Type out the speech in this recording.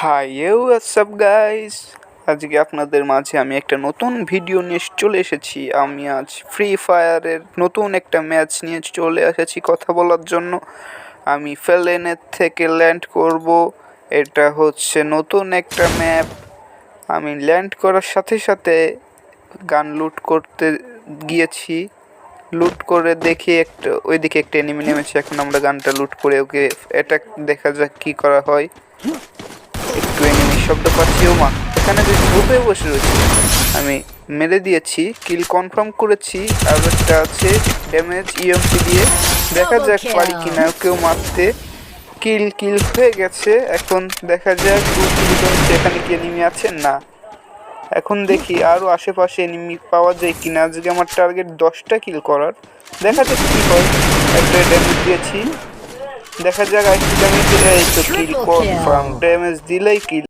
High WhatsApp guys, আজকে আপনাদের মাঝে আমি একটা নতুন ভিডিও নিয়ে চলে এসেছি। আমি আজ ফ্রি ফায়ারের নতুন একটা ম্যাচ নিয়ে চলে এসেছি কথা বলার জন্য। আমি ফেলেনের থেকে ল্যান্ড করব। এটা হচ্ছে নতুন একটা ম্যাপ। আমি ল্যান্ড করার সাথে সাথে গান লুট করতে গিয়েছি। লুট করে দেখি একটা ওইদিকে একটা এনিমি নেমেছে। এখন আমরা গানটা লুট করে ওকে অ্যাটাক দেখা যাক কী করা হয়। একটু এনিমি শব্দ পাচ্ছি। ও মা, এখানে যে গ্রুপে বসে রয়েছে। আমি মেরে দিয়েছি, কিল কনফার্ম করেছি। আর একটা আছে ড্যামেজ ইএমপি দিয়ে, দেখা যাক পারি কিনা কেউ মারতে। কিল হয়ে গেছে। এখন দেখা যাক এখানে কি এনিমি আছে না। এখন দেখি আরও আশেপাশে এনিমি পাওয়া যায় কিনা। আজকে আমার টার্গেট 10টা কিল করার। দেখা যাক কী হয়। একটা ড্যামেজ দিয়েছি, দেখা যাক আরেকটু ড্যামেজ দিলে। এই তো কিল কনফার্ম, ড্যামেজ দিলেই কিল।